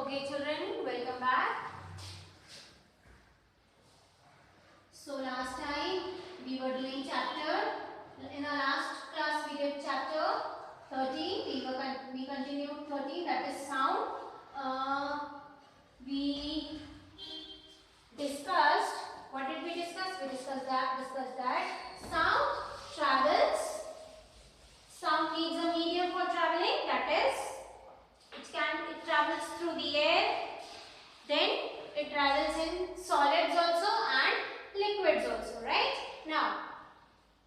Okay, children, welcome back. So last time we were doing in our last class we did chapter 13. We continued 13, that is sound. We discussed, what did we discuss? We discussed that sound travels. Sound needs a medium for traveling, that is it travels through the air, then it travels in solids also and liquids also, right? Now,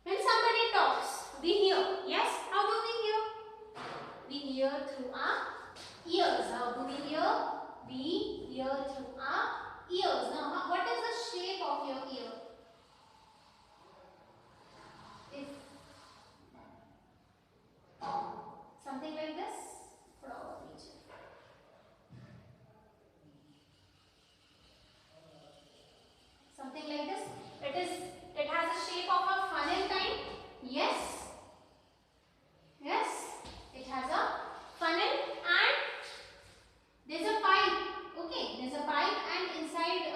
when somebody talks, we hear. Yes, how do we hear? We hear through our ears. How do we hear? We hear through our ears. Now, what is the shape of your ear? If something like this, probably. Something like this. It has a shape of a funnel kind. Yes. Yes. It has a funnel and there's a pipe. Okay. There's a pipe and inside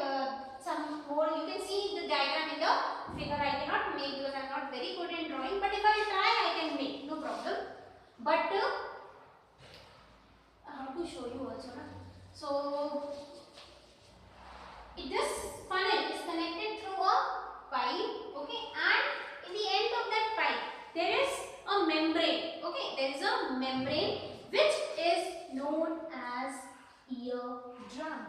some more. You can see the diagram in the figure. I cannot make because I'm not very good in drawing. But if I try, I can make. No problem. But how to show you also. So this funnel is connected through a pipe, okay, and in the end of that pipe there is a membrane, okay, there is a membrane which is known as eardrum,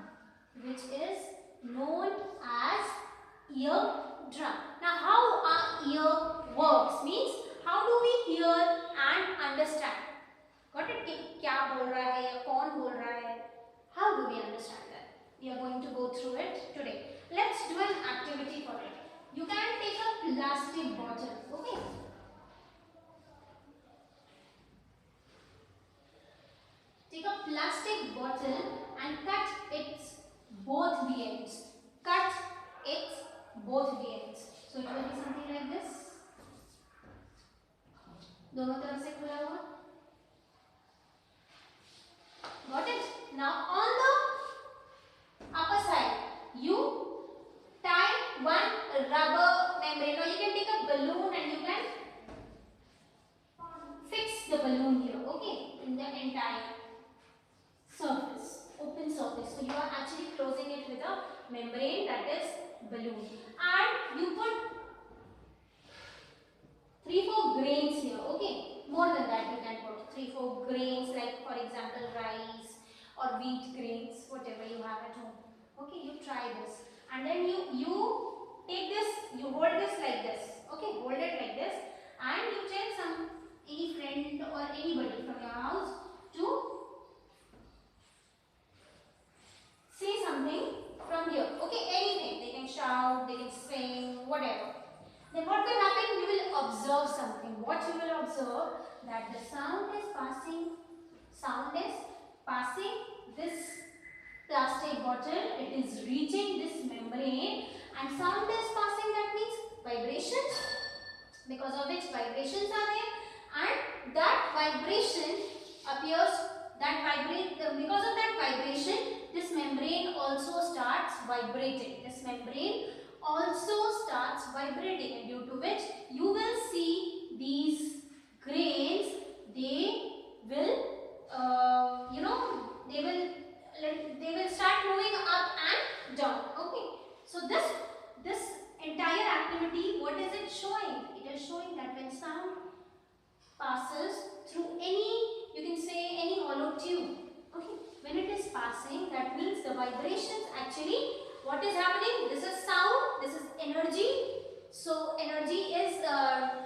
Now how our ear works means how do we hear and understand? Got it? क्या बोल रहा है या कौन बोल रहा है? How do we understand that? We are going to go through it today. Let's do an activity for it. You can take a plastic bottle, okay? Take a plastic bottle and cut its both the ends. Cut its both the ends. So it will be something like this. दोनों तरफ से खुला हुआ. Got it? Now on the upper side, you tie one rubber membrane. Now you can take a balloon and you can fix the balloon here, okay, in the entire surface, open surface. So you are actually closing it with a membrane, that is balloon, and you put 3-4 grains here, okay. More than that you can put 3-4 grains, like for example rice or wheat grains, whatever you have at home. Okay, you try this, and then you take this, you hold this like this, okay, hold it like this, and you tell any friend or anybody from your house to say something from here, okay, anything. They can shout, they can sing, whatever. Then what will happen? You will observe something. What you will observe? That the sound is passing this plastic bottle, it is reaching this membrane, and sound is passing, that means vibrations, because of which vibrations are there, and that vibration appears, because of that vibration, this membrane also starts vibrating. And due to which you will see these grains, they will they will start moving up and down, okay. So this entire activity, what is it showing? It is showing that when sound passes through any hollow tube, okay, when it is passing, that means the vibrations, actually what is happening, this is sound, this is energy. So energy is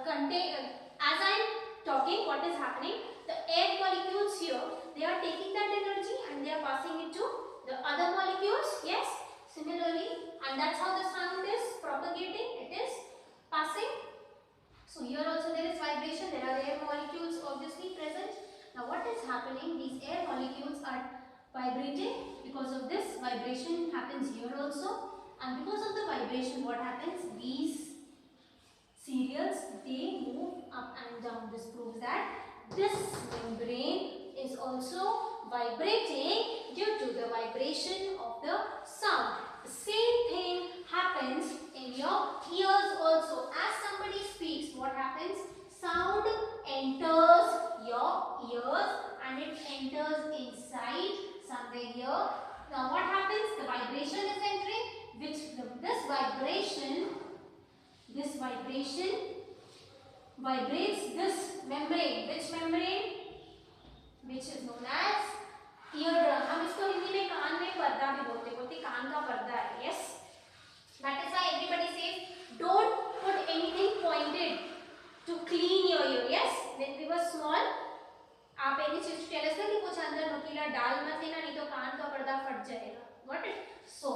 contained. As I am talking, what is happening, the air molecules here, they are taking that energy and they are passing it to the other molecules, yes, similarly, and that's how the sound is propagating, it is passing. So here also there is vibration, there are air molecules obviously present. Now what is happening, these air molecules are vibrating, because of this vibration happens here also, and because of the vibration what happens, these cereals, they move up and down. This proves that this membrane is also vibrating due to the vibration of the sound. The same thing happens in your ears also. As somebody speaks, what happens? Sound enters your ears and it enters inside somewhere here. Now what happens? The vibration is entering, this vibration vibrates this membrane. Which membrane? Which is known as eardrum. हम इसको हिंदी में कान में पर्दा भी बोलते कान का पर्दा है. Yes. That is why everybody says don't put anything pointed to clean your ear. Yes. When we were small, आप एक ही चीज tell us ना कि कुछ अंदर नुकीला डाल मत लेना नहीं तो कान का पर्दा फट जाएगा. Got it? So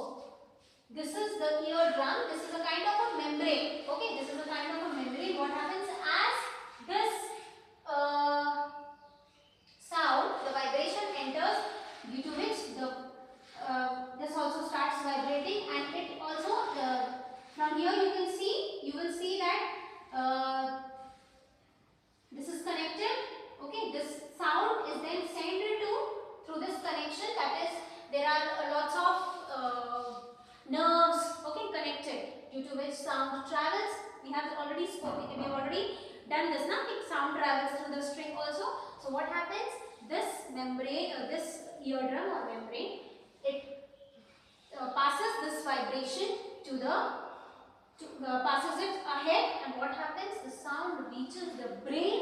this is the eardrum. This is a kind of a membrane. Okay. This is a kind of a membrane. What happens as this sound, the vibration enters, due to which this also starts vibrating, and it also from here you will see that this is connected. Okay, this sound is then sent through this connection. That is, there are lots of nerves. Okay, connected, due to which sound travels. We have already spoken. We have already done this. Now, sound travels through the string also. So what happens? This membrane, this eardrum or membrane, it passes this vibration passes it ahead, and what happens? The sound reaches the brain,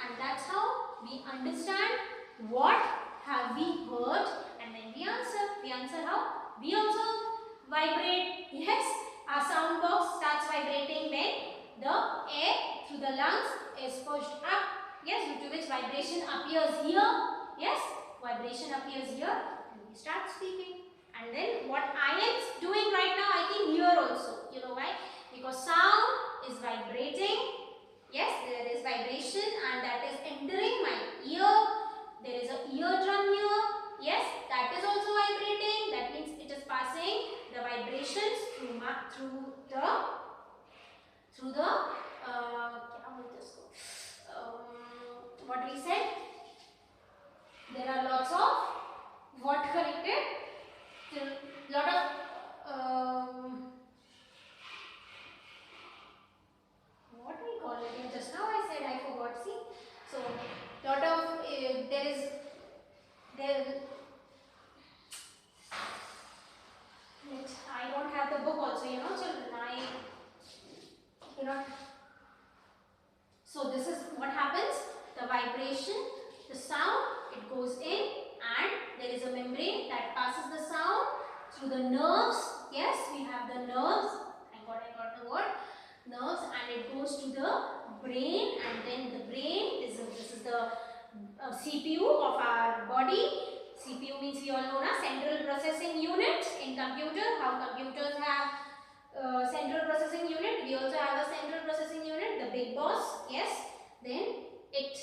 and that's how we understand what have we heard, and then we answer. We answer how? We also vibrate. Yes, our sound box starts vibrating when the air through the lungs is pushed up. Yes, due to which vibration appears here. Yes, vibration appears here and we start speaking. And then what I am doing right now, I can hear also. You know why? Because sound is vibrating. Yes, there is vibration and that is entering my ear. There is an eardrum here. Yes, that is also vibrating. That means it is passing the vibrations through the what we said, there are lots of what connected, lot of what we call it, just now I said, I forgot. See, so lot of I don't have the book also, you know, children. I cannot. So this is what happens. The vibration, the sound, it goes in, and there is a membrane that passes the sound through the nerves. Yes, we have the nerves. I got the word. Nerves, and it goes to the brain, and then the brain, this is the CPU of our body. CPU means we all know na, central processing unit in computer. How computers have central processing unit, we also have a central processing unit, the big boss. Yes, then it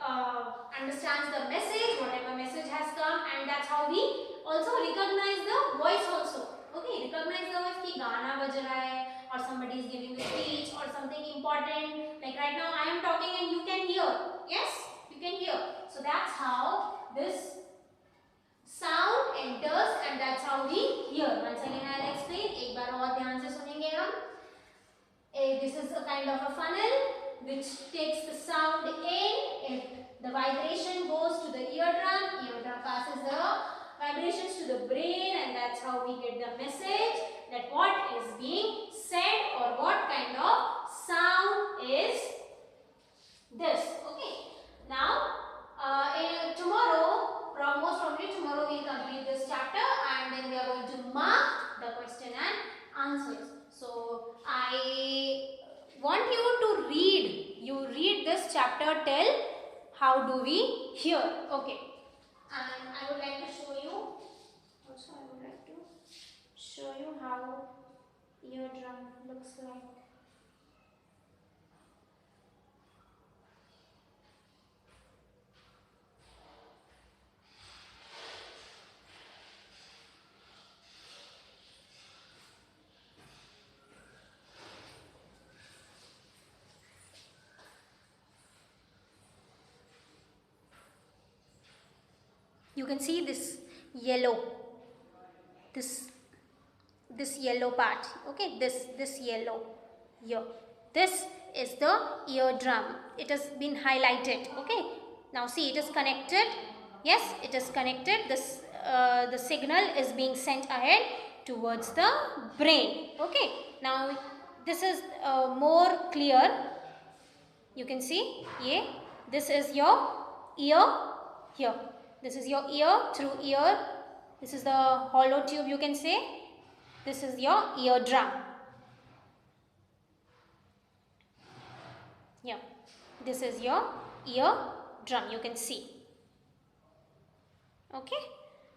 understands the message, whatever message has come, and that's how we also recognize the voice also. Okay, recognize the voice ki gana baj raha hai, or somebody is giving a speech or something important. Like right now I am talking and you can hear. Yes, you can hear. So that's how this sound enters, and that's how we hear. Once again I'll explain. एक बार और ध्यान से सुनेंगे हम. This is a kind of a funnel which takes the sound in. If the vibration goes to the eardrum, eardrum passes the vibrations to the brain, and that's how we get the message that what is being said or what kind of sound is this. Okay. Now, most probably tomorrow we'll complete this chapter, and then we are going to mark the question and answers. So I want you to read. You read this chapter till how do we hear. Okay. And I would like to show you. Also, I would like to show you how eardrum looks like. You can see this yellow, this yellow part, okay, this yellow here, this is the eardrum. It has been highlighted, okay. Now see, it is connected. Yes, it is connected. This the signal is being sent ahead towards the brain, okay. Now this is more clear. You can see, yeah, this is your ear here. This is your ear, through ear. This is the hollow tube, you can say. This is your eardrum. Yeah, this is your eardrum, you can see. Okay,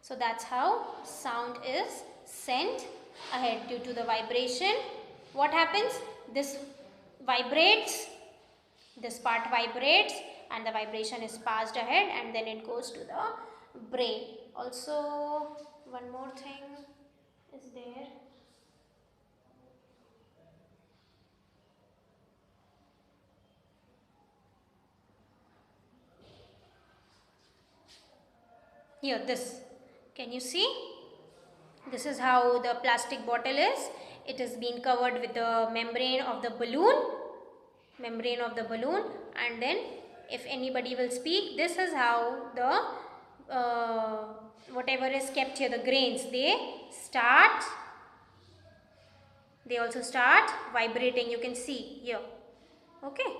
so that's how sound is sent ahead due to the vibration. What happens? This vibrates, this part vibrates, and the vibration is passed ahead, and then it goes to the brain. Also, one more thing is there. Here, this, can you see? This is how the plastic bottle is. It is being covered with the membrane of the balloon, and then if anybody will speak, this is how the whatever is kept here, the grains, they also start vibrating, you can see here, okay.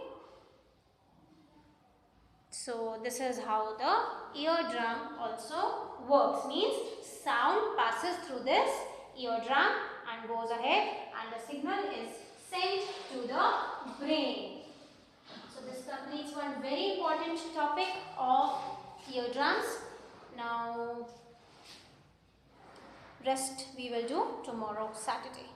So this is how the eardrum also works, means sound passes through this eardrum and goes ahead, and the signal is sent to the brain. So this completes one very important topic of eardrums. Now rest we will do tomorrow, Saturday.